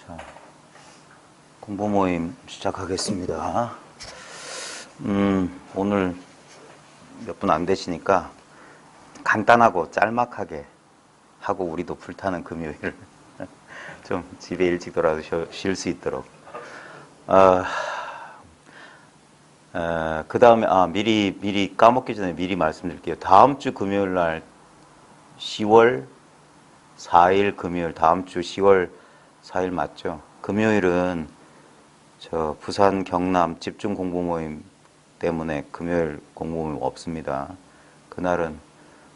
자, 공부 모임 시작하겠습니다. 오늘 몇 분 안 되시니까 간단하고 짤막하게 하고 우리도 불타는 금요일 좀 집에 일찍 돌아서 쉴 수 있도록. 그 다음에 미리 까먹기 전에 미리 말씀드릴게요. 다음 주 금요일 날 10월 4일 금요일, 다음 주 10월 4일 맞죠? 금요일은 저 부산 경남 집중 공부 모임 때문에 금요일 공부 모임 없습니다. 그날은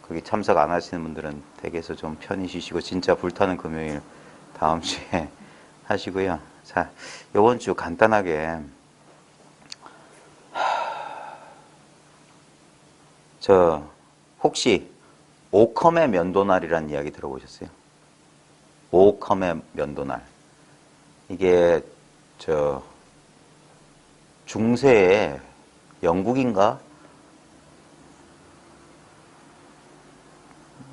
거기 참석 안 하시는 분들은 댁에서 좀 편히 쉬시고 진짜 불타는 금요일 다음 주에 하시고요. 자, 이번 주 간단하게 저 혹시 오컴의 면도날이라는 이야기 들어보셨어요? 오컴의 면도날. 이게 저 중세에 영국인가?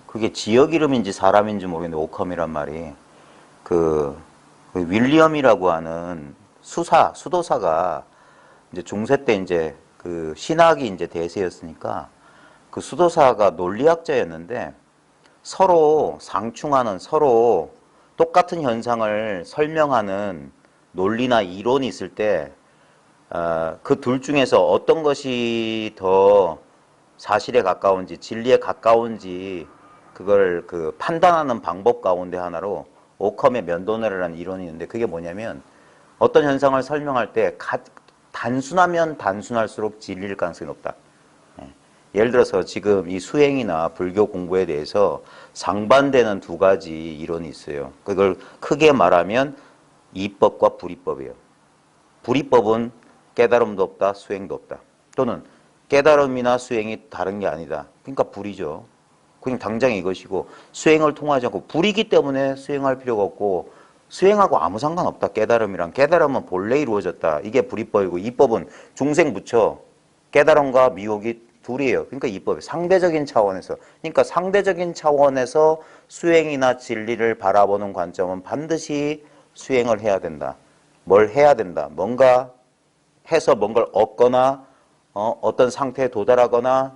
그게 지역 이름인지 사람인지 모르겠는데 오컴이란 말이 그 윌리엄이라고 하는 수도사가 이제 중세 때 이제 그 신학이 이제 대세였으니까 그 수도사가 논리학자였는데 서로 상충하는 서로 똑같은 현상을 설명하는 논리나 이론이 있을 때 그 둘 중에서 어떤 것이 더 사실에 가까운지 진리에 가까운지 그걸 그 판단하는 방법 가운데 하나로 오컴의 면도날이라는 이론이 있는데 그게 뭐냐면 어떤 현상을 설명할 때 단순하면 단순할수록 진리일 가능성이 높다. 예를 들어서 지금 이 수행이나 불교 공부에 대해서 상반되는 두 가지 이론이 있어요. 그걸 크게 말하면 이법과 불이법이에요. 불이법은 깨달음도 없다, 수행도 없다. 또는 깨달음이나 수행이 다른 게 아니다. 그러니까 불이죠. 그냥 당장 이것이고 수행을 통하지 않고 불이기 때문에 수행할 필요가 없고 수행하고 아무 상관없다. 깨달음이랑. 깨달음은 본래 이루어졌다. 이게 불이법이고 이법은 중생부처 깨달음과 미혹이 둘이에요. 그러니까 이법이 상대적인 차원에서. 그러니까 상대적인 차원에서 수행이나 진리를 바라보는 관점은 반드시 수행을 해야 된다. 뭘 해야 된다. 뭔가 해서 뭔가를 얻거나 어떤 상태에 도달하거나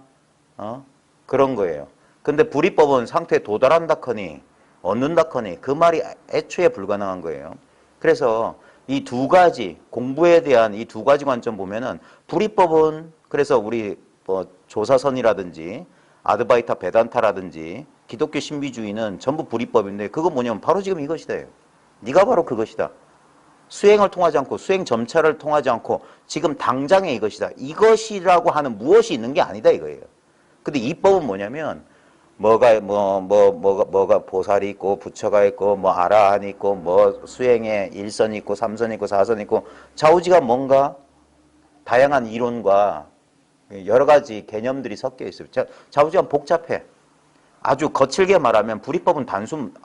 그런 거예요. 근데 불이법은 상태에 도달한다커니 얻는다커니 그 말이 애초에 불가능한 거예요. 그래서 이 두 가지 공부에 대한 이 두 가지 관점 보면은 불이법은 그래서 우리 뭐 조사선이라든지 아드바이타 베단타라든지 기독교 신비주의는 전부 불이법인데 그거 뭐냐면 바로 지금 이것이다. 네가 바로 그것이다. 수행을 통하지 않고 수행 점차를 통하지 않고 지금 당장의 이것이다. 이것이라고 하는 무엇이 있는 게 아니다 이거예요. 근데 이법은 뭐냐면 뭐가 보살이 있고 부처가 있고 뭐 아라한이 있고 뭐 수행에 1선 있고 3선 있고 4선 있고 좌우지가 뭔가 다양한 이론과 여러 가지 개념들이 섞여 있어요. 좌우지가 복잡해. 아주 거칠게 말하면 불이법은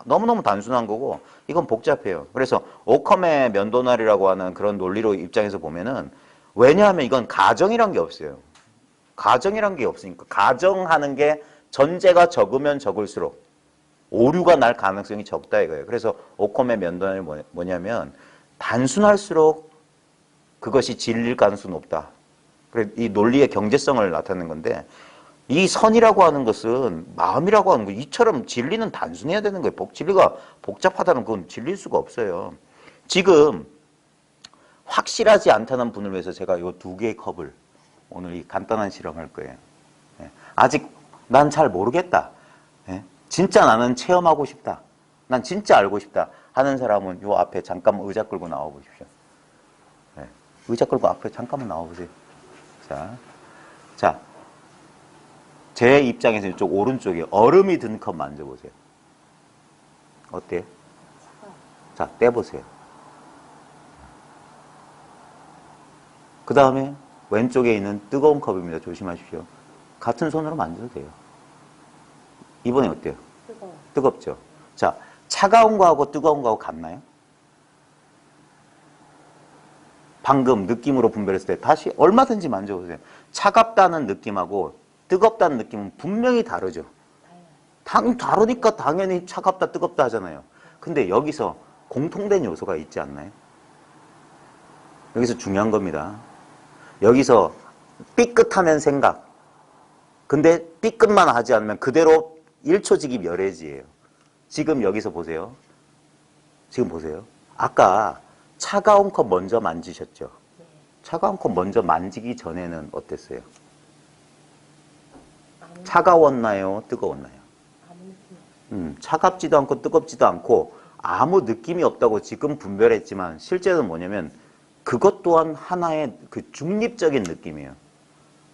너무너무 단순한 거고 이건 복잡해요. 그래서 오컴의 면도날이라고 하는 그런 논리로 입장에서 보면은 왜냐하면 이건 가정이란 게 없어요. 가정이란 게 없으니까 가정하는 게 전제가 적으면 적을수록 오류가 날 가능성이 적다 이거예요. 그래서 오컴의 면도날이 뭐냐면 단순할수록 그것이 진리일 가능성이 높다. 그래 이 논리의 경제성을 나타내는 건데 이 선이라고 하는 것은 마음이라고 하는 거 이처럼 진리는 단순해야 되는 거예요. 진리가 복잡하다는 건 진리일 수가 없어요. 지금 확실하지 않다는 분을 위해서 제가 이 두 개의 컵을 오늘 이 간단한 실험할 거예요. 아직 난 잘 모르겠다. 진짜 나는 체험하고 싶다. 난 진짜 알고 싶다 하는 사람은 요 앞에 잠깐만 의자 끌고 나와 보십시오. 의자 끌고 앞에 잠깐만 나와 보세요. 자. 제 입장에서 이쪽 오른쪽에 얼음이 든 컵 만져보세요. 어때요? 자, 떼보세요. 그 다음에 왼쪽에 있는 뜨거운 컵입니다. 조심하십시오. 같은 손으로 만져도 돼요. 이번에 어때요? 뜨겁죠? 자, 차가운 거하고 뜨거운 거하고 같나요? 방금 느낌으로 분별했을 때 다시 얼마든지 만져보세요. 차갑다는 느낌하고 뜨겁다는 느낌은 분명히 다르죠. 다르니까 당연히 차갑다 뜨겁다 하잖아요. 근데 여기서 공통된 요소가 있지 않나요? 여기서 중요한 겁니다. 여기서 삐끗하면 생각. 근데 삐끗만 하지 않으면 그대로 1초직이 멸해지예요. 지금 여기서 보세요. 지금 보세요. 아까 차가운 컵 먼저 만지셨죠? 차가운 컵 먼저 만지기 전에는 어땠어요? 차가웠나요? 뜨거웠나요? 차갑지도 않고 뜨겁지도 않고 아무 느낌이 없다고 지금 분별했지만 실제는 뭐냐면 그것 또한 하나의 그 중립적인 느낌이에요.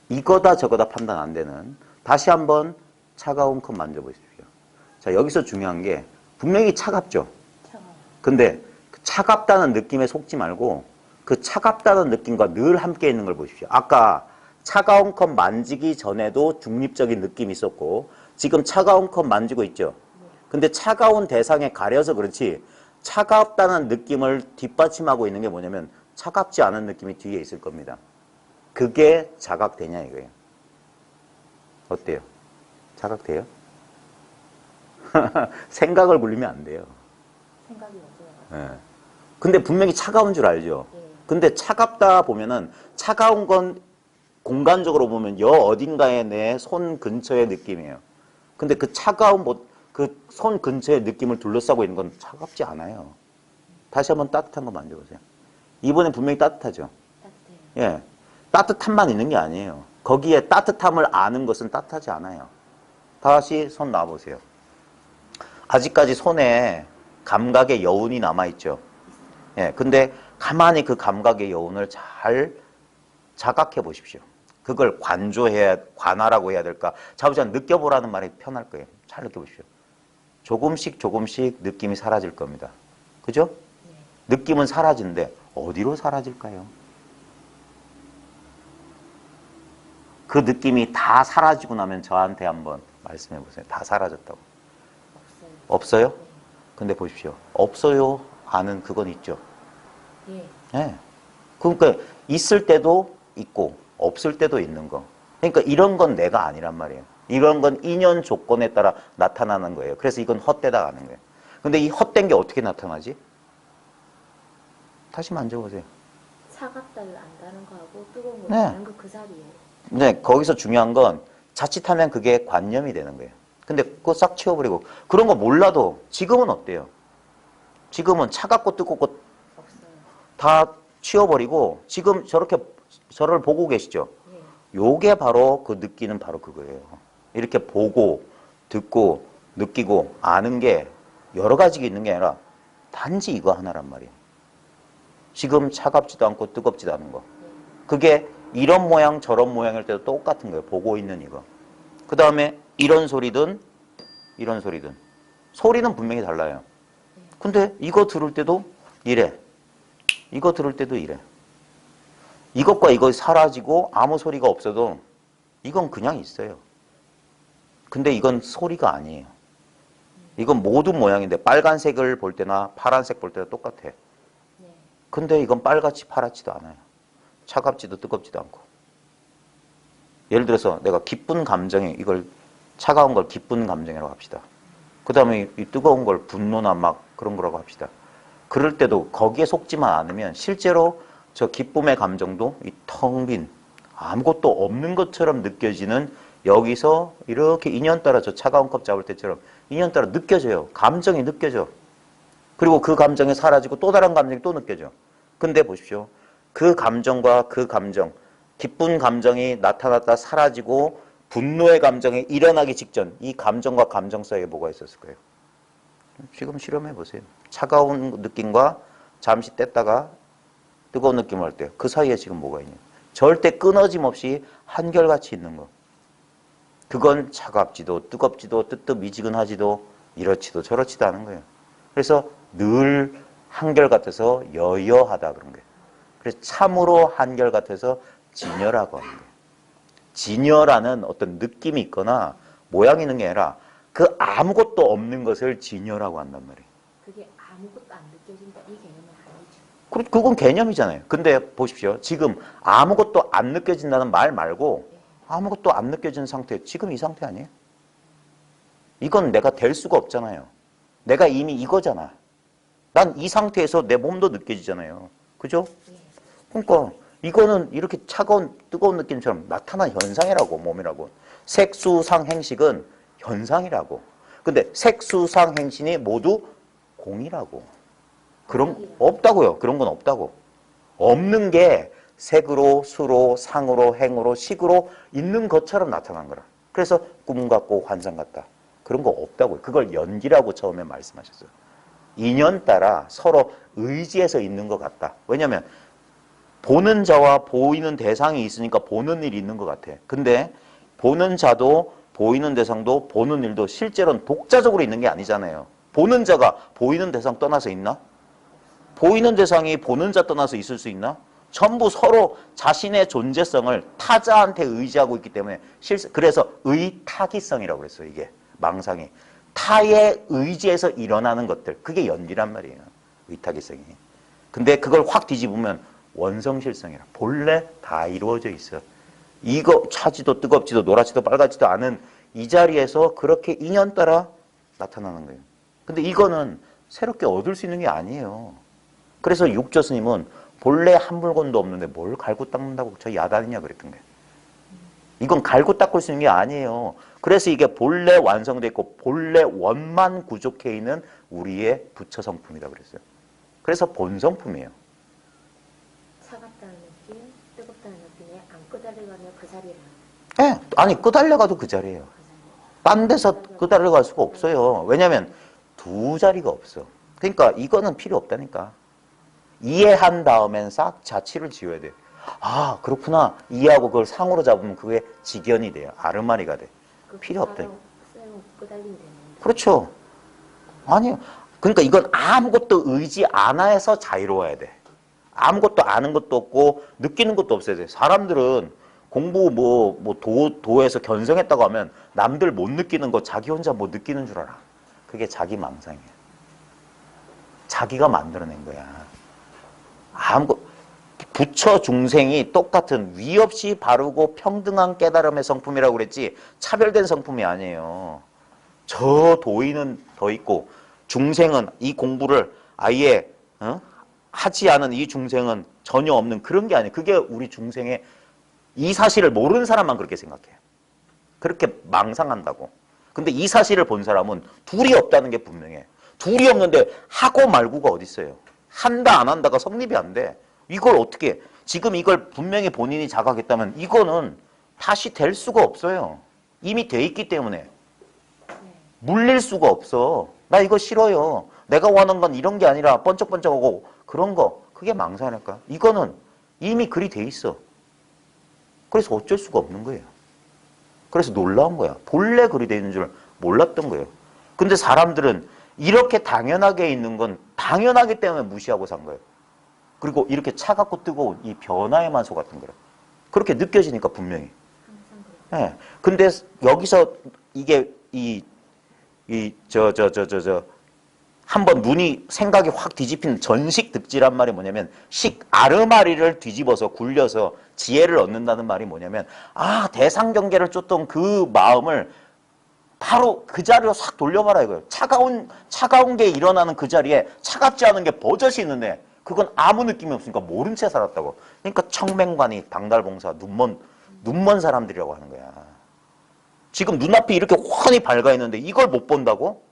이거다 저거다 판단 안 되는. 다시 한번 차가운 컵 만져보십시오. 자, 여기서 중요한 게 분명히 차갑죠? 근데 그 차갑다는 느낌에 속지 말고 그 차갑다는 느낌과 늘 함께 있는 걸 보십시오. 아까 차가운 컵 만지기 전에도 중립적인 느낌이 있었고 지금 차가운 컵 만지고 있죠? 근데 차가운 대상에 가려서 그렇지 차갑다는 느낌을 뒷받침하고 있는 게 뭐냐면 차갑지 않은 느낌이 뒤에 있을 겁니다. 그게 자각되냐 이거예요. 어때요? 자각돼요? 생각을 굴리면 안 돼요. 생각이 없어요. 예. 근데 분명히 차가운 줄 알죠? 근데 차갑다 보면은 차가운 건 공간적으로 보면 여 어딘가에 내 손 근처의 느낌이에요. 근데 그 차가운 그 손 근처의 느낌을 둘러싸고 있는 건 차갑지 않아요. 다시 한번 따뜻한 거 만져보세요. 이번엔 분명히 따뜻하죠? 따뜻해요. 예. 따뜻함만 있는 게 아니에요. 거기에 따뜻함을 아는 것은 따뜻하지 않아요. 다시 손 놔보세요. 아직까지 손에 감각의 여운이 남아있죠? 예. 근데 가만히 그 감각의 여운을 잘 자각해 보십시오. 그걸 관하라고 해야 될까? 자부장 느껴보라는 말이 편할 거예요. 잘 느껴보십시오. 조금씩 조금씩 느낌이 사라질 겁니다. 그죠? 느낌은 사라지는데 어디로 사라질까요? 그 느낌이 다 사라지고 나면 저한테 한번 말씀해 보세요. 다 사라졌다고. 없어요. 없어요? 근데 보십시오. 없어요 하는 그건 있죠. 예. 예. 그러니까 있을 때도 있고 없을 때도 있는 거. 그러니까 이런 건 내가 아니란 말이에요. 이런 건 인연 조건에 따라 나타나는 거예요. 그래서 이건 헛되다 가는 거예요. 근데 이 헛된 게 어떻게 나타나지? 다시 만져보세요. 차갑다를 안다는 거하고 뜨거운 걸 네. 아는 거 그 자리예요. 네, 거기서 중요한 건 자칫하면 그게 관념이 되는 거예요. 근데 그거 싹 치워버리고 그런 거 몰라도 지금은 어때요? 지금은 차갑고 뜨겁고 없어요. 다 치워버리고 지금 저렇게 저를 보고 계시죠? 예. 요게 바로 그 느끼는 바로 그거예요. 이렇게 보고 듣고 느끼고 아는 게 여러 가지가 있는 게 아니라 단지 이거 하나란 말이에요. 지금 차갑지도 않고 뜨겁지도 않은 거. 그게 이런 모양 저런 모양일 때도 똑같은 거예요. 보고 있는 이거. 그 다음에 이런 소리든 이런 소리든 소리는 분명히 달라요. 근데 이거 들을 때도 이래. 이거 들을 때도 이래. 이것과 이것이 사라지고 아무 소리가 없어도 이건 그냥 있어요. 근데 이건 소리가 아니에요. 이건 모든 모양인데 빨간색을 볼 때나 파란색 볼 때나 똑같아. 네. 근데 이건 빨갛지 파랗지도 않아요. 차갑지도 뜨겁지도 않고. 예를 들어서 내가 기쁜 감정에 이걸 차가운 걸 기쁜 감정이라고 합시다. 그 다음에 이 뜨거운 걸 분노나 막 그런 거라고 합시다. 그럴 때도 거기에 속지만 않으면 실제로 저 기쁨의 감정도 이 텅 빈 아무것도 없는 것처럼 느껴지는 여기서 이렇게 인연따라 저 차가운 컵 잡을 때처럼 인연따라 느껴져요. 감정이 느껴져. 그리고 그 감정이 사라지고 또 다른 감정이 또 느껴져. 근데 보십시오. 그 감정과 그 감정, 기쁜 감정이 나타났다 사라지고 분노의 감정이 일어나기 직전 이 감정과 감정 사이에 뭐가 있었을 거예요? 지금 실험해 보세요. 차가운 느낌과 잠시 뗐다가 뜨거운 느낌을 할 때 그 사이에 지금 뭐가 있냐. 절대 끊어짐 없이 한결같이 있는 거. 그건 차갑지도 뜨겁지도 뜨뜻미지근하지도 이렇지도 저렇지도 않은 거예요. 그래서 늘 한결같아서 여여하다 그런 거예요. 그래서 참으로 한결같아서 진여라고 하는 거예요. 진여라는 어떤 느낌이 있거나 모양이 있는 게 아니라 그 아무것도 없는 것을 진여라고 한단 말이에요. 그게 아무것도 안 느껴진다 이 개념은 아니죠. 그건 개념이잖아요. 근데 보십시오. 지금 아무것도 안 느껴진다는 말 말고 아무것도 안 느껴지는 상태, 지금 이 상태 아니에요? 이건 내가 될 수가 없잖아요. 내가 이미 이거잖아. 난 이 상태에서 내 몸도 느껴지잖아요. 그죠? 예. 그러니까 이거는 이렇게 차가운 뜨거운 느낌처럼 나타난 현상이라고, 몸이라고. 색수상행식은 현상이라고. 근데 색수상행신이 모두 공이라고. 그런 없다고요. 그런 건 없다고. 없는 게 색으로, 수로, 상으로, 행으로, 식으로 있는 것처럼 나타난 거라. 그래서 꿈 같고 환상 같다. 그런 거 없다고요. 그걸 연기라고 처음에 말씀하셨어요. 인연 따라 서로 의지해서 있는 것 같다. 왜냐하면 보는 자와 보이는 대상이 있으니까 보는 일이 있는 것 같아. 근데 보는 자도 보이는 대상도 보는 일도 실제로는 독자적으로 있는 게 아니잖아요. 보는 자가 보이는 대상 떠나서 있나? 보이는 대상이 보는 자 떠나서 있을 수 있나? 전부 서로 자신의 존재성을 타자한테 의지하고 있기 때문에 그래서 의타기성이라고 그랬어요. 이게 망상이. 타의 의지에서 일어나는 것들. 그게 연기란 말이에요. 의타기성이. 근데 그걸 확 뒤집으면 원성실성이라. 본래 다 이루어져 있어. 이거 차지도 뜨겁지도 노랗지도 빨갛지도 않은 이 자리에서 그렇게 인연 따라 나타나는 거예요. 근데 이거는 새롭게 얻을 수 있는 게 아니에요. 그래서 육조 스님은 본래 한 물건도 없는데 뭘 갈고 닦는다고 저 야단이냐 그랬던 거예요. 이건 갈고 닦을 수 있는 게 아니에요. 그래서 이게 본래 완성되어 있고 본래 원만 구족해 있는 우리의 부처 성품이다 그랬어요. 그래서 본성품이에요. 차갑다는 느낌, 뜨겁다는 느낌에 안 끄달려가면 그 자리를. 예, 아니 끄달려가도 그 자리예요. 딴 데서 끄달려갈 수가 없어요. 왜냐하면 두 자리가 없어. 그러니까 이거는 필요 없다니까. 이해한 다음엔 싹 자취를 지어야 돼. 아 그렇구나. 이해하고 그걸 상으로 잡으면 그게 직연이 돼요. 아르마리가 돼. 필요 없다니까. 끄달리면 되는데. 그렇죠. 아니요. 그러니까 이건 아무것도 의지 안 해서 자유로워야 돼. 아무것도 아는 것도 없고 느끼는 것도 없어야 돼. 사람들은 공부 도에서 견성했다고 하면 남들 못 느끼는 거 자기 혼자 못 느끼는 줄 알아. 그게 자기 망상이야. 자기가 만들어낸 거야. 부처 중생이 똑같은 위 없이 바르고 평등한 깨달음의 성품이라고 그랬지 차별된 성품이 아니에요. 저 도인은 더 있고 중생은 이 공부를 아예 하지 않은 이 중생은 전혀 없는 그런 게 아니에요. 그게 우리 중생의 이 사실을 모르는 사람만 그렇게 생각해요. 그렇게 망상한다고. 근데 이 사실을 본 사람은 둘이 없다는 게 분명해. 둘이 없는데 하고 말고가 어디 있어요. 한다 안 한다가 성립이 안 돼. 이걸 어떻게 해? 지금 이걸 분명히 본인이 자각했다면 이거는 다시 될 수가 없어요. 이미 돼 있기 때문에. 물릴 수가 없어. 나 이거 싫어요. 내가 원하는 건 이런 게 아니라 번쩍번쩍하고 그런 거. 그게 망상이니까. 이거는 이미 글이 돼 있어. 그래서 어쩔 수가 없는 거예요. 그래서 놀라운 거야. 본래 글이 돼 있는 줄 몰랐던 거예요. 근데 사람들은 이렇게 당연하게 있는 건 당연하기 때문에 무시하고 산 거예요. 그리고 이렇게 차갑고 뜨거운 이 변화에만 속았던 거예요. 그렇게 느껴지니까 분명히. 예. 근데 여기서 이게 한번 눈이 생각이 확 뒤집힌 전식 득지란 말이 뭐냐면 아르마리를 뒤집어서 굴려서 지혜를 얻는다는 말이 뭐냐면 대상 경계를 쫓던 그 마음을 바로 그 자리로 싹 돌려봐라 이거예요. 차가운 게 일어나는 그 자리에 차갑지 않은 게 버젓이 있는데 그건 아무 느낌이 없으니까 모른 채 살았다고. 그러니까 청맹관이 방달봉사 눈먼 사람들이라고 하는 거야. 지금 눈앞이 이렇게 훤히 밝아 있는데 이걸 못 본다고?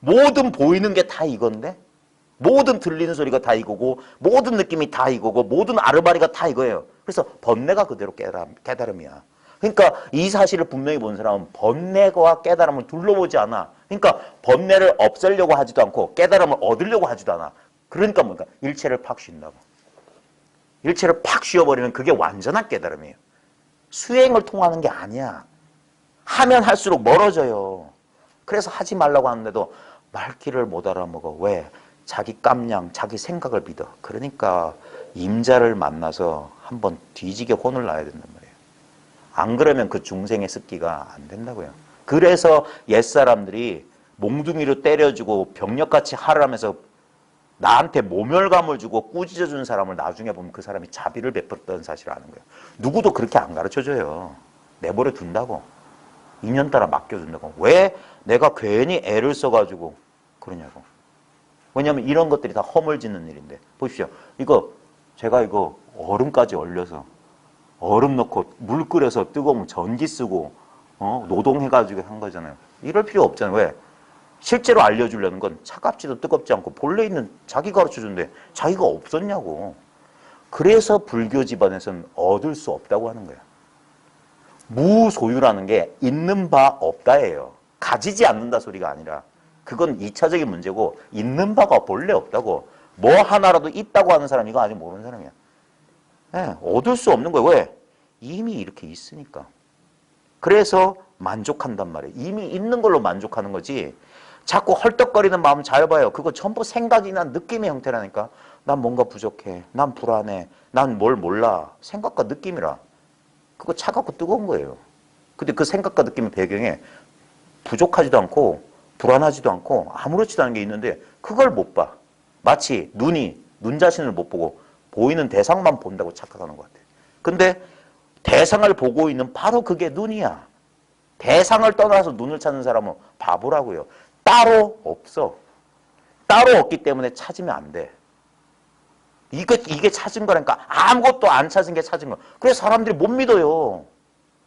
모든 보이는 게 다 이건데? 모든 들리는 소리가 다 이거고 모든 느낌이 다 이거고 모든 아르바리가 다 이거예요. 그래서 번뇌가 그대로 깨달음이야. 그러니까 이 사실을 분명히 본 사람은 번뇌와 깨달음을 둘러보지 않아. 그러니까 번뇌를 없애려고 하지도 않고 깨달음을 얻으려고 하지도 않아. 그러니까 뭔가 일체를 팍 쉰다고. 일체를 팍 쉬어버리면 그게 완전한 깨달음이에요. 수행을 통하는 게 아니야. 하면 할수록 멀어져요. 그래서 하지 말라고 하는데도 말귀를 못 알아먹어. 왜? 자기 깜냥, 자기 생각을 믿어. 그러니까 임자를 만나서 한번 뒤지게 혼을 놔야 된단 말이에요. 안 그러면 그 중생의 습기가 안 된다고요. 그래서 옛사람들이 몽둥이로 때려주고 병력같이 하를 하면서 나한테 모멸감을 주고 꾸짖어준 사람을 나중에 보면 그 사람이 자비를 베풀었다는 사실을 아는 거예요. 누구도 그렇게 안 가르쳐줘요. 내버려 둔다고. 인연 따라 맡겨준다고. 왜 내가 괜히 애를 써가지고 그러냐고. 왜냐하면 이런 것들이 다 허물짓는 일인데. 보십시오. 제가 이거 얼음까지 얼려서 얼음 넣고 물 끓여서 뜨거우면 전기 쓰고 노동해가지고 한 거잖아요. 이럴 필요 없잖아요. 왜? 실제로 알려주려는 건 차갑지도 뜨겁지 않고 본래 있는 자기 가르쳐주는데 자기가 없었냐고. 그래서 불교 집안에서는 얻을 수 없다고 하는 거야. 무소유라는 게 있는 바 없다예요. 가지지 않는다 소리가 아니라 그건 2차적인 문제고 있는 바가 본래 없다고. 뭐 하나라도 있다고 하는 사람 이거 아직 모르는 사람이야. 네, 얻을 수 없는 거예요. 왜? 이미 이렇게 있으니까. 그래서 만족한단 말이에요. 이미 있는 걸로 만족하는 거지. 자꾸 헐떡거리는 마음 잘 봐요. 그거 전부 생각이나 느낌의 형태라니까. 난 뭔가 부족해. 난 불안해. 난 뭘 몰라. 생각과 느낌이라. 그거 차갑고 뜨거운 거예요. 근데 그 생각과 느낌의 배경에 부족하지도 않고 불안하지도 않고 아무렇지도 않은 게 있는데 그걸 못 봐. 마치 눈 자신을 못 보고 보이는 대상만 본다고 착각하는 것 같아요. 근데 대상을 보고 있는 바로 그게 눈이야. 대상을 떠나서 눈을 찾는 사람은 바보라고요. 따로 없어. 따로 없기 때문에 찾으면 안 돼. 이게 찾은 거라니까. 아무것도 안 찾은 게 찾은 거. 그래서 사람들이 못 믿어요.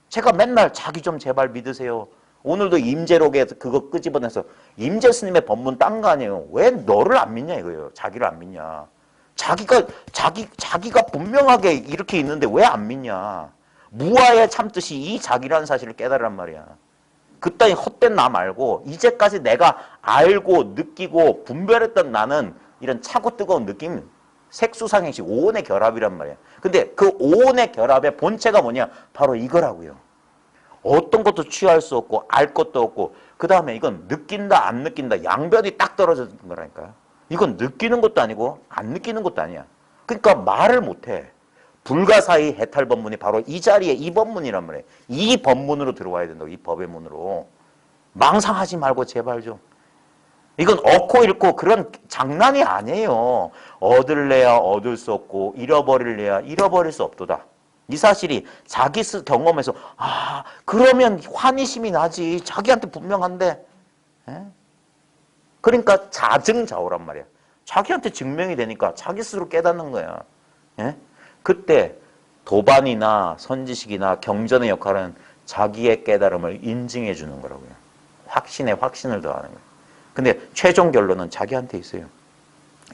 제가 맨날 자기 좀 제발 믿으세요. 오늘도 임재록에 그거 끄집어내서 임재 스님의 법문 딴 거 아니에요. 왜 너를 안 믿냐 이거예요. 자기를 안 믿냐. 자기가 분명하게 이렇게 있는데 왜 안 믿냐. 무아에 참듯이 이 자기라는 사실을 깨달으란 말이야. 그따위 헛된 나 말고 이제까지 내가 알고 느끼고 분별했던 나는 이런 차고 뜨거운 느낌, 색수상행식 오온의 결합이란 말이야. 근데 그 오온의 결합의 본체가 뭐냐? 바로 이거라고요. 어떤 것도 취할 수 없고 알 것도 없고 그 다음에 이건 느낀다 안 느낀다 양변이 딱 떨어지는 거라니까요. 이건 느끼는 것도 아니고 안 느끼는 것도 아니야. 그러니까 말을 못해. 불가사의 해탈 법문이 바로 이 자리에 이 법문이란 말이에요. 이 법문으로 들어와야 된다고. 이 법의 문으로. 망상하지 말고 제발 좀. 이건 얻고 잃고 그런 장난이 아니에요. 얻을래야 얻을 수 없고 잃어버릴래야 잃어버릴 수 없도다. 이 사실이 자기 경험에서 그러면 환희심이 나지. 자기한테 분명한데. 에? 그러니까 자증자오란 말이야. 자기한테 증명이 되니까 자기 스스로 깨닫는 거야. 에? 그때 도반이나 선지식이나 경전의 역할은 자기의 깨달음을 인증해 주는 거라고요. 확신에 확신을 더하는 거예요. 근데 최종 결론은 자기한테 있어요.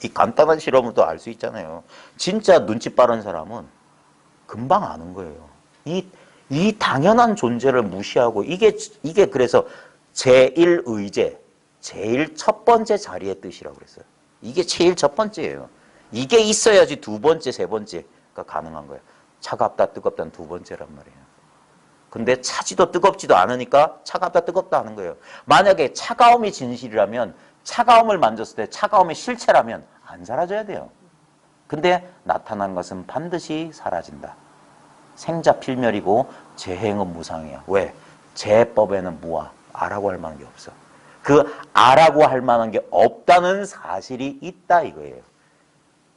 이 간단한 실험으로도 알 수 있잖아요. 진짜 눈치 빠른 사람은 금방 아는 거예요. 이 당연한 존재를 무시하고 이게 그래서 제1의제, 제일 첫 번째 자리의 뜻이라고 그랬어요. 이게 제일 첫 번째예요. 이게 있어야지 두 번째, 세 번째가 가능한 거예요. 차갑다, 뜨겁다는 두 번째란 말이에요. 근데 차지도 뜨겁지도 않으니까 차갑다, 뜨겁다 하는 거예요. 만약에 차가움이 진실이라면 차가움을 만졌을 때 차가움이 실체라면 안 사라져야 돼요. 근데 나타난 것은 반드시 사라진다. 생자 필멸이고 재행은 무상이야. 왜? 재법에는 무아. 아라고 할 만한 게 없어. 그 아라고 할 만한 게 없다는 사실이 있다 이거예요.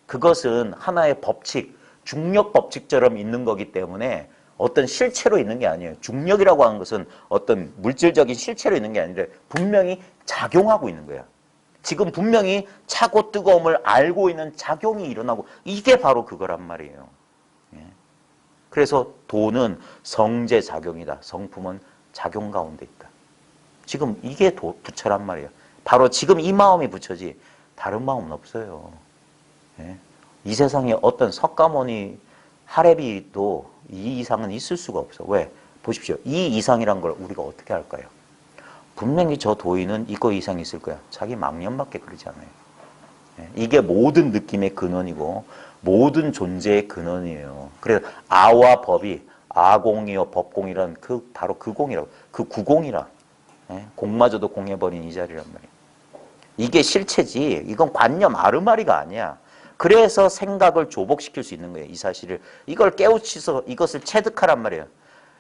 그것은 하나의 법칙, 중력 법칙처럼 있는 거기 때문에 어떤 실체로 있는 게 아니에요. 중력이라고 하는 것은 어떤 물질적인 실체로 있는 게 아니라 분명히 작용하고 있는 거야. 지금 분명히 차고 뜨거움을 알고 있는 작용이 일어나고 이게 바로 그거란 말이에요. 그래서 도는 성제작용이다. 성품은 작용 가운데 있다. 지금 이게 부처란 말이에요. 바로 지금 이 마음이 부처지 다른 마음은 없어요. 이 세상에 어떤 석가모니 하레비도 이 이상은 있을 수가 없어. 왜? 보십시오. 이 이상이란 걸 우리가 어떻게 할까요? 분명히 저 도인은 이거 이상이 있을 거야. 자기 망념밖에 그러지 않아요. 이게 모든 느낌의 근원이고 모든 존재의 근원이에요. 그래서 아와 법이 아공이요 법공이란 바로 그 공이라고. 그 구공이라. 공마저도 공해버린 이 자리란 말이에요. 이게 실체지. 이건 관념 아르마리가 아니야. 그래서 생각을 조복시킬 수 있는 거예요. 이 사실을. 이걸 깨우치서 이것을 체득하란 말이에요.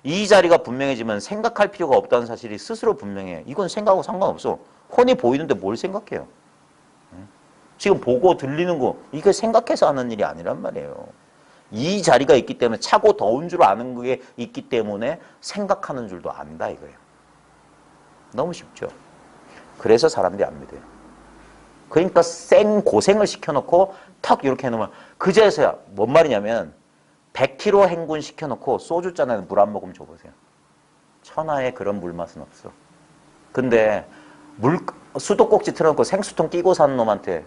이 자리가 분명해지면 생각할 필요가 없다는 사실이 스스로 분명해. 이건 생각하고 상관없어. 훤히 보이는데 뭘 생각해요. 지금 보고 들리는 거 이게 생각해서 하는 일이 아니란 말이에요. 이 자리가 있기 때문에 차고 더운 줄 아는 게 있기 때문에 생각하는 줄도 안다 이거예요. 너무 쉽죠. 그래서 사람들이 안 믿어요. 그러니까 생 고생을 시켜놓고 턱 이렇게 해놓으면 그제서야 뭔 말이냐면 100kg 행군 시켜놓고 소주잔에 물 한 모금 줘보세요. 천하에 그런 물맛은 없어. 근데 수도꼭지 틀어놓고 생수통 끼고 사는 놈한테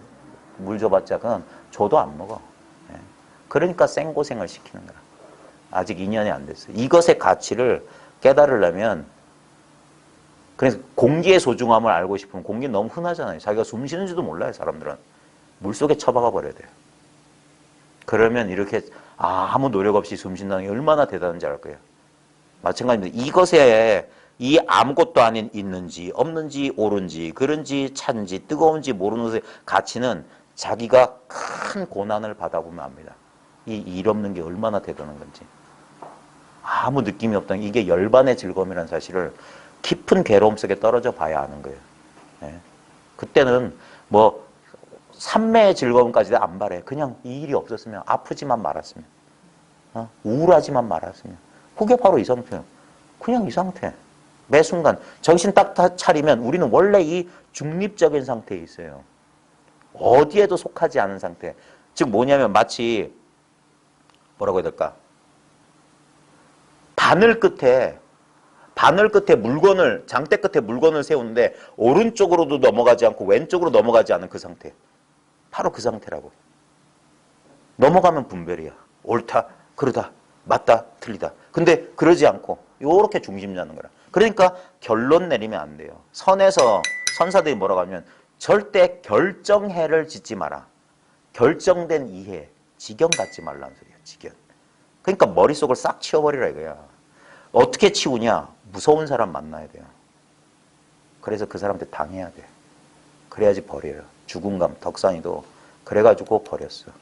물 줘봤자 그건 줘도 안 먹어. 예. 그러니까 생고생을 시키는 거야. 아직 2년이 안 됐어요. 이것의 가치를 깨달으려면 그래서 공기의 소중함을 알고 싶으면 공기는 너무 흔하잖아요. 자기가 숨 쉬는지도 몰라요. 사람들은. 물속에 처박아 버려야 돼요. 그러면 이렇게 아무 노력 없이 숨 쉰다는 게 얼마나 대단한지 알 거예요. 마찬가지입니다. 이것에 이 아무것도 아닌 있는지 없는지 옳은지 그런지 찬지 뜨거운지 모르는 것의 가치는 자기가 큰 고난을 받아보면 압니다. 이 일 없는 게 얼마나 대단한 건지. 아무 느낌이 없다는 이게 열반의 즐거움이라는 사실을 깊은 괴로움 속에 떨어져 봐야 아는 거예요. 예. 그때는 뭐 삼매의 즐거움까지도 안 바래. 그냥 이 일이 없었으면 아프지만 말았으면 우울하지만 말았으면 그게 바로 이 상태예요. 그냥 이 상태. 매 순간 정신 딱 차리면 우리는 원래 이 중립적인 상태에 있어요. 어디에도 속하지 않은 상태. 즉 뭐냐면 마치 뭐라고 해야 될까? 바늘 끝에 물건을 장대 끝에 물건을 세우는데 오른쪽으로도 넘어가지 않고 왼쪽으로 넘어가지 않은 그 상태. 바로 그 상태라고. 넘어가면 분별이야. 옳다, 그러다, 맞다, 틀리다. 근데 그러지 않고 요렇게 중심 잡는 거라. 그러니까 결론 내리면 안 돼요. 선사들이 뭐라고 하면 절대 결정해를 짓지 마라. 결정된 이해, 지견 갖지 말라는 소리야. 지견. 그러니까 머릿속을 싹 치워버리라 이거야. 어떻게 치우냐? 무서운 사람 만나야 돼요. 그래서 그 사람한테 당해야 돼. 그래야지 버려요. 죽음감, 덕산이도 그래가지고 버렸어.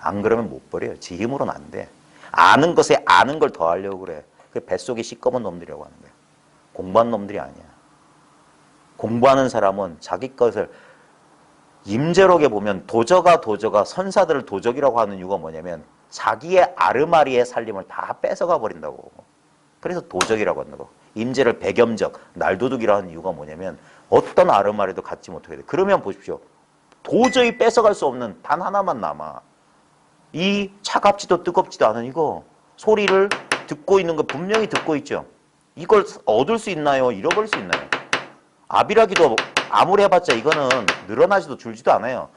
안 그러면 못 버려요. 지 힘으로는 안 돼. 아는 것에 아는 걸 더하려고 그래. 그 뱃속이 시꺼먼 놈들이라고 하는 거야. 공부한 놈들이 아니야. 공부하는 사람은 자기 것을 임재록에 보면 도저가 선사들을 도적이라고 하는 이유가 뭐냐면 자기의 아르마리의 살림을 다 뺏어가 버린다고. 그래서 도적이라고 한다고. 임재를 백염적, 날도둑이라고 하는 이유가 뭐냐면 어떤 아르마리도 갖지 못하게 돼. 그러면 보십시오. 도저히 뺏어갈 수 없는 단 하나만 남아. 이 차갑지도 뜨겁지도 않은 이거 소리를 듣고 있는 거 분명히 듣고 있죠. 이걸 얻을 수 있나요? 잃어버릴 수 있나요? 아비라기도 아무리 해봤자 이거는 늘어나지도 줄지도 않아요.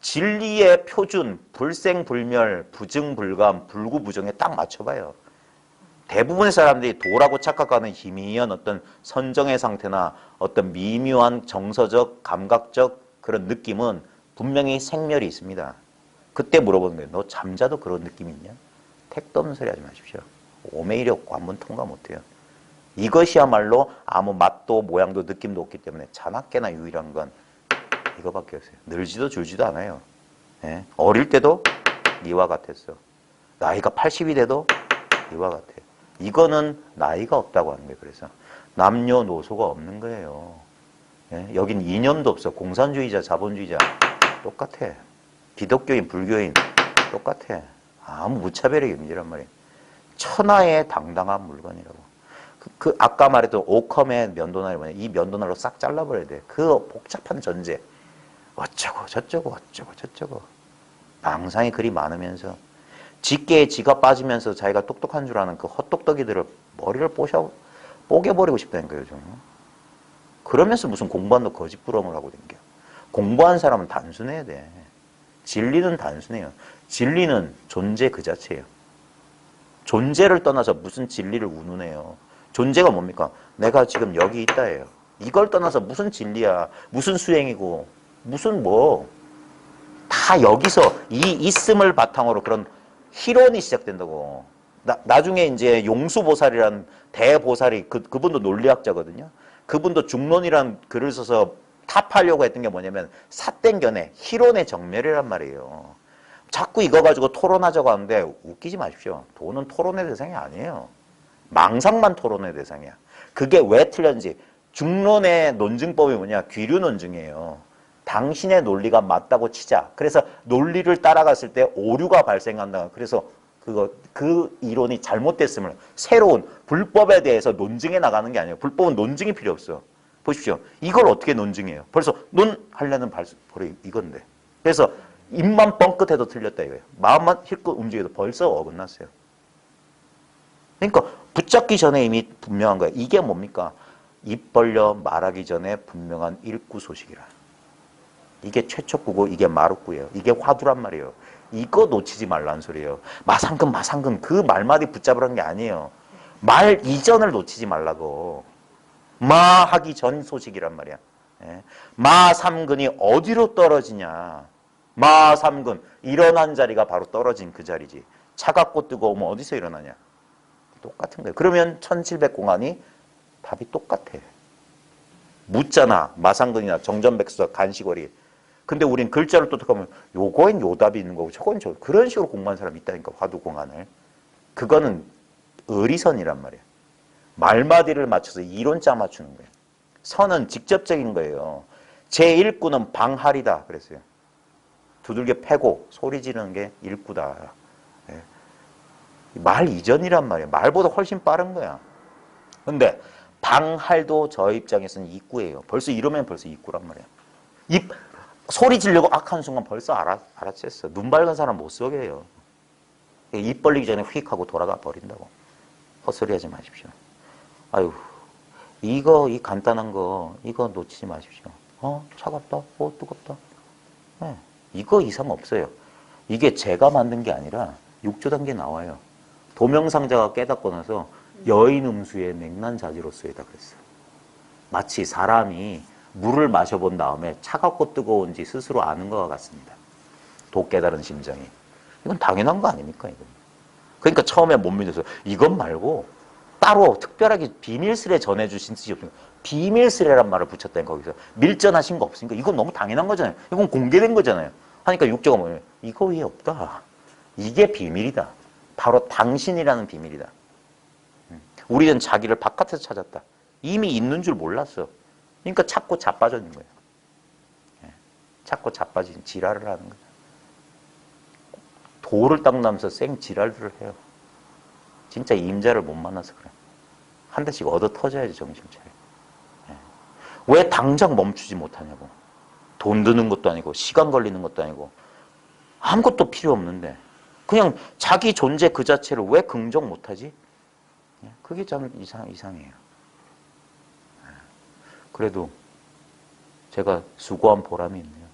진리의 표준, 불생불멸, 부증불감, 불구부정에 딱 맞춰봐요. 대부분의 사람들이 도라고 착각하는 희미한 어떤 선정의 상태나 어떤 미묘한 정서적, 감각적 그런 느낌은 분명히 생멸이 있습니다. 그때 물어보는 거예요. 너 잠자도 그런 느낌 있냐? 택도 없는 소리 하지 마십시오. 오매이력 관문 통과 못해요. 이것이야말로 아무 맛도 모양도 느낌도 없기 때문에 자나깨나 유일한 건 이거밖에 없어요. 늘지도 줄지도 않아요. 예? 어릴 때도 이와 같았어. 나이가 80이 돼도 이와 같아요. 이거는 나이가 없다고 하는 거예요. 그래서 남녀노소가 없는 거예요. 예? 여긴 이념도 없어. 공산주의자, 자본주의자 똑같아. 기독교인, 불교인 똑같아. 아무 무차별의 경지란 말이에요. 천하의 당당한 물건이라고. 그 아까 말했던 오컴의 면도날이 뭐냐. 이 면도날로 싹 잘라버려야 돼. 그 복잡한 전제. 어쩌고 저쩌고 어쩌고 저쩌고. 망상이 그리 많으면서 쥐깨에 쥐가 빠지면서 자기가 똑똑한 줄 아는 그 헛똑똑이들을 머리를 뽀개버리고 싶다는 거예요. 요즘. 그러면서 무슨 공부한다 거짓부렁을 하고 댕겨. 공부한 사람은 단순해야 돼. 진리는 단순해요. 진리는 존재 그 자체예요. 존재를 떠나서 무슨 진리를 운운해요. 존재가 뭡니까? 내가 지금 여기 있다예요. 이걸 떠나서 무슨 진리야. 무슨 수행이고 무슨 뭐. 다 여기서 이 있음을 바탕으로 그런 희론이 시작된다고. 나중에 이제 용수보살이란 대보살이 그분도 논리학자거든요. 그분도 중론이란 글을 써서 타파하려고 했던 게 뭐냐면 사땡견의 희론의 정멸이란 말이에요. 자꾸 이거 가지고 토론하자고 하는데 웃기지 마십시오. 돈은 토론의 대상이 아니에요. 망상만 토론의 대상이야. 그게 왜 틀렸는지. 중론의 논증법이 뭐냐? 귀류 논증이에요. 당신의 논리가 맞다고 치자. 그래서 논리를 따라갔을 때 오류가 발생한다. 그래서 그 이론이 잘못됐음을 새로운 불법에 대해서 논증해 나가는 게 아니에요. 불법은 논증이 필요 없어. 보십시오. 이걸 어떻게 논증해요? 벌써 논하려는 바로 이건데. 그래서 입만 뻥끗해도 틀렸다 이거예요. 마음만 힐끗 움직여도 벌써 어긋났어요. 그러니까 붙잡기 전에 이미 분명한 거예요. 이게 뭡니까? 입 벌려 말하기 전에 분명한 일구소식이라. 이게 최척구고 이게 마룻구예요. 이게 화두란 말이에요. 이거 놓치지 말라는 소리예요. 마상근 그 말마디 붙잡으라는 게 아니에요. 말 이전을 놓치지 말라고. 마 하기 전 소식이란 말이야. 예. 마 삼근이 어디로 떨어지냐. 마 삼근 일어난 자리가 바로 떨어진 그 자리지. 차갑고 뜨거우면 어디서 일어나냐. 똑같은 거예요. 그러면 1700공안이 답이 똑같아. 묻잖아. 마상근이나 정전백수와 간시거리. 근데 우린 글자를 똑똑하면 요거엔 요 답이 있는 거고 저건 저 그런 식으로 공부한 사람이 있다니까. 화두공안을. 그거는 의리선이란 말이야. 말마디를 맞춰서 이론자 맞추는 거예요. 선은 직접적인 거예요. 제1구는 방할이다 그랬어요. 두들겨 패고 소리 지르는 게 일구다. 예. 말 이전이란 말이에요. 말보다 훨씬 빠른 거야. 근데 방할도 저 입장에서는 입구예요. 벌써 이러면 벌써 입구란 말이야. 소리 지르려고 악하는 순간 벌써 알아챘어. 눈 밝은 사람 못 속여요. 입 벌리기 전에 휙 하고 돌아가 버린다고. 헛소리 하지 마십시오. 아유, 이 간단한 거, 이거 놓치지 마십시오. 차갑다? 뜨겁다? 네, 이거 이상 없어요. 이게 제가 만든 게 아니라 6조 단계 나와요. 도명상자가 깨닫고 나서 여인 음수의 냉난 자지로서이다 그랬어요. 마치 사람이 물을 마셔본 다음에 차갑고 뜨거운지 스스로 아는 것과 같습니다. 도 깨달은 심정이. 이건 당연한 거 아닙니까? 이건. 그러니까 처음에 못 믿어서 이것 말고 따로 특별하게 비밀스레 전해주신 뜻이 없으니까 비밀스레란 말을 붙였다니 거기서 밀전하신 거 없으니까 이건 너무 당연한 거잖아요. 이건 공개된 거잖아요. 하니까 육조가 뭐예요? 이거 위에 없다. 이게 비밀이다. 바로 당신이라는 비밀이다. 우리는 자기를 바깥에서 찾았다. 이미 있는 줄 몰랐어. 그러니까 찾고 자빠져있는 거예요. 찾고 자빠진 지랄을 하는 거예요. 도를 닦으면서 생 지랄들을 해요. 진짜 임자를 못 만나서 그래. 한 대씩 얻어 터져야지 정신 차려. 왜 당장 멈추지 못하냐고. 돈 드는 것도 아니고 시간 걸리는 것도 아니고 아무것도 필요 없는데 그냥 자기 존재 그 자체를 왜 긍정 못하지? 그게 참 이상해요. 그래도 제가 수고한 보람이 있네요.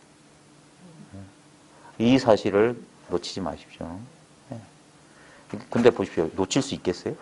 이 사실을 놓치지 마십시오. 근데 보십시오. 놓칠 수 있겠어요?